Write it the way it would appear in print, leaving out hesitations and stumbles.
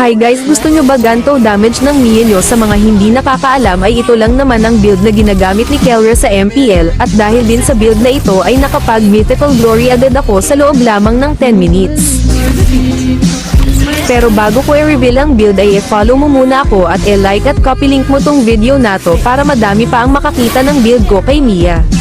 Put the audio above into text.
Hi guys, gusto nyo ba ganto damage ng Mia nyo? Sa mga hindi nakakaalam ay ito lang naman ang build na ginagamit ni Keller sa MPL, at dahil din sa build na ito ay nakapag mythical glory agad ako sa loob lamang ng 10 minutes. Pero bago ko i-reveal ang build ay i-follow mo muna ako at i-like at copy link mo tong video na to para madami pa ang makakita ng build ko kay Mia.